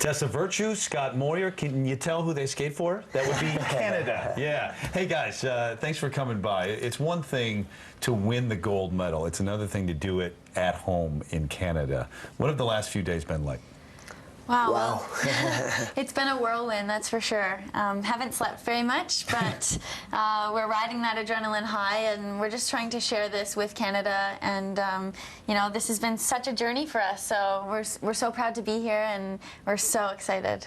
Tessa Virtue, Scott Moir. Can you tell who they skate for? That would be Canada. Yeah. Hey, guys, thanks for coming by. It's one thing to win the gold medal. It's another thing to do it at home in Canada. What have the last few days been like? Wow. It's been a whirlwind, that's for sure. Haven't slept very much, but we're riding that adrenaline high, and we're just trying to share this with Canada. And you know, this has been such a journey for us. So we're so proud to be here, and we're so excited.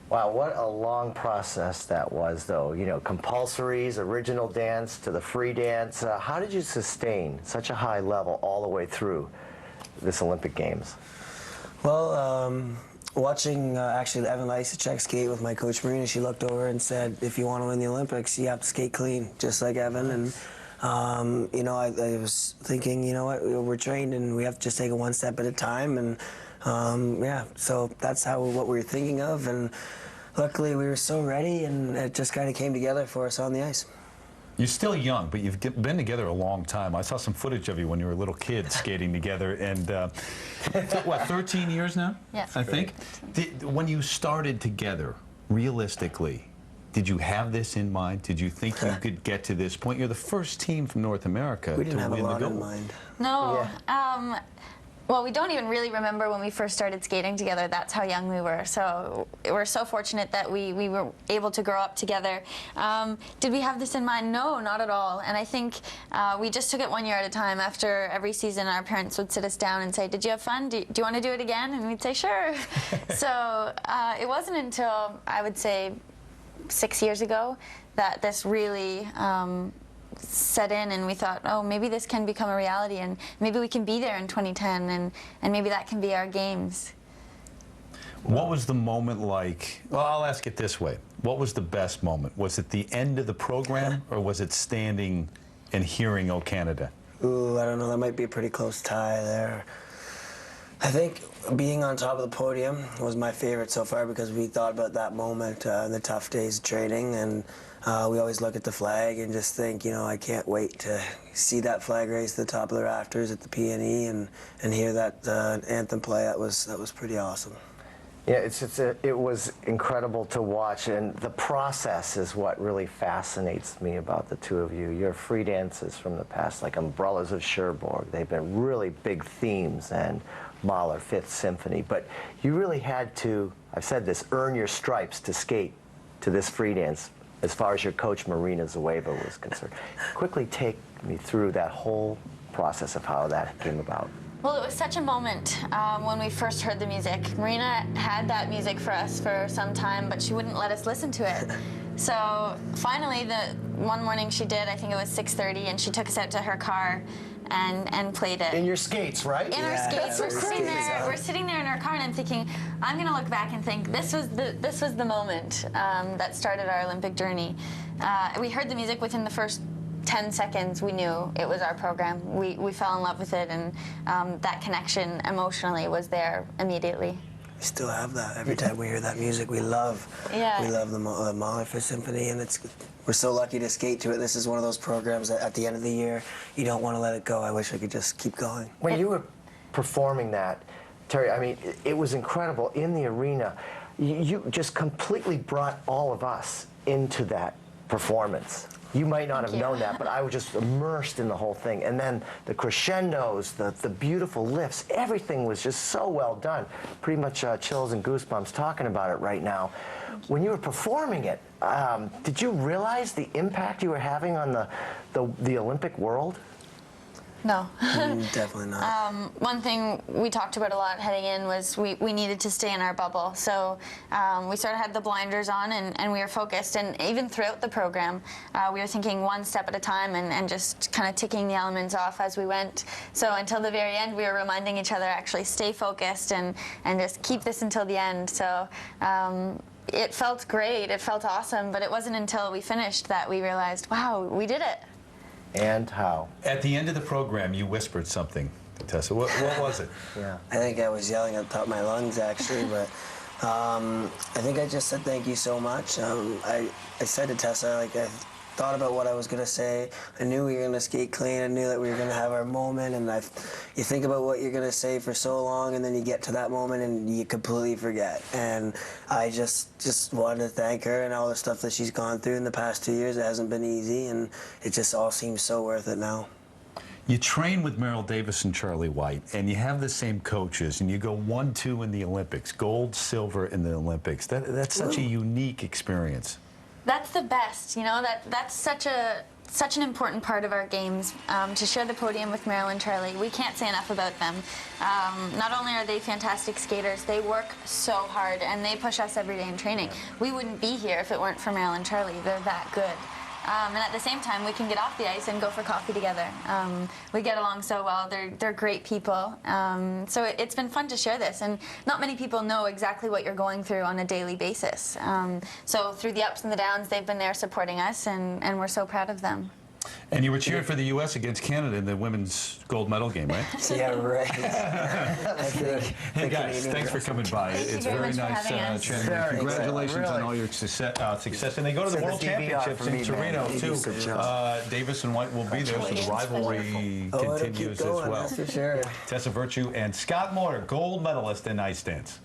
Wow, what a long process that was, though. You know, compulsories, original dance to the free dance. How did you sustain such a high level all the way through this Olympic Games? Well, watching actually Evan Lysacek skate with my coach Marina, she looked over and said, if you want to win the Olympics, you have to skate clean, just like Evan. And you know, I was thinking, you know what, we're trained and we have to just take it one step at a time. And yeah, so that's what we were thinking of. And luckily we were so ready, and it just kind of came together for us on the ice. You're still young, but you've been together a long time. I saw some footage of you when you were a little kid skating together, and what, 13 years now? Yes. I think. When you started together, realistically, did you have this in mind? Did you think you could get to this point? You're the first team from North America We didn't to have win a lot the gold. in mind. No. Yeah. Well, we don't even really remember when we first started skating together. That's how young we were. So we're so fortunate that we were able to grow up together. Did we have this in mind? No, not at all. And I think we just took it one year at a time. After every season, our parents would sit us down and say, did you have fun? Do you want to do it again? And we'd say, sure. So it wasn't until, I would say, 6 years ago that this really set in, and we thought, oh, maybe this can become a reality, and maybe we can be there in 2010, and maybe that can be our games. What was the moment like? Well, I'll ask it this way. What was the best moment? Was it the end of the program, or was it standing and hearing "Oh Canada"? Ooh, I don't know, that might be a pretty close tie there. I think being on top of the podium was my favorite so far, because we thought about that moment in the tough days of training, and we always look at the flag and just think, you know, I can't wait to see that flag raise to the top of the rafters at the PNE and hear that anthem play. That was pretty awesome. Yeah, it was incredible to watch, and the process is what really fascinates me about the two of you. Your free dances from the past, like Umbrellas of Cherbourg, they've been really big themes, and Mahler, Fifth Symphony, but you really had to, I've said this, earn your stripes to skate to this free dance as far as your coach Marina Zueva was concerned. Quickly take me through that whole process of how that came about. Well, it was such a moment when we first heard the music. Marina had that music for us for some time, but she wouldn't let us listen to it. So finally, one morning she did, I think it was 6:30, and she took us out to her car and played it. In your skates, right? In our skates, we're sitting there in our car, and I'm thinking, I'm gonna look back and think this was the moment that started our Olympic journey. We heard the music within the first 10 seconds. We knew it was our program. We fell in love with it, and that connection emotionally was there immediately. We still have that. Every time we hear that music, we love the Mahler Fifth Symphony, and we're so lucky to skate to it. This is one of those programs that at the end of the year, you don't want to let it go. I wish I could just keep going. When you were performing that, Terry, I mean, it was incredible in the arena. You just completely brought all of us into that performance. You might not have known that, but I was just immersed in the whole thing. And then the crescendos, the beautiful lifts, everything was just so well done. Pretty much chills and goosebumps talking about it right now. When you were performing it, did you realize the impact you were having on the Olympic world? No. Definitely not. One thing we talked about a lot heading in was we needed to stay in our bubble. So we sort of had the blinders on, and we were focused. And even throughout the program, we were thinking one step at a time and just kind of ticking the elements off as we went. So until the very end, we were reminding each other, actually stay focused and just keep this until the end. So it felt great. It felt awesome. But it wasn't until we finished that we realized, wow, we did it. And how? At the end of the program, you whispered something to Tessa. What was it? Yeah. I think I was yelling at the top of my lungs, actually, but I think I just said thank you so much. I said to Tessa, like, thought about what I was going to say. I knew we were going to skate clean. I knew that we were going to have our moment. And you think about what you're going to say for so long, and then you get to that moment and you completely forget. And I just wanted to thank her and all the stuff that she's gone through in the past 2 years. It hasn't been easy, and it just all seems so worth it now. You train with Merrill Davis and Charlie White, and you have the same coaches, and you go 1-2 in the Olympics, gold, silver in the Olympics. That's such a unique experience. That's the best, you know. That's such an important part of our games, to share the podium with Merrill and Charlie. We can't say enough about them. Not only are they fantastic skaters, they work so hard, and they push us every day in training. We wouldn't be here if it weren't for Merrill and Charlie. They're that good. And at the same time, we can get off the ice and go for coffee together. We get along so well. They're great people. So it's been fun to share this. And not many people know exactly what you're going through on a daily basis. So through the ups and the downs, they've been there supporting us, and we're so proud of them. And you were cheering for the U.S. against Canada in the women's gold medal game, right? Yeah, right. Hey guys, thanks for coming by. Thank you It's very very much for nice having us. chatting. Very Congratulations exciting, on all your success. And they go to the Send World the DVR Championships for in me, Torino, man. too. Davis and White will be there, so the rivalry Oh, it'll continues keep as going, well. that's for sure. Tessa Virtue and Scott Moir, gold medalist in ice dance.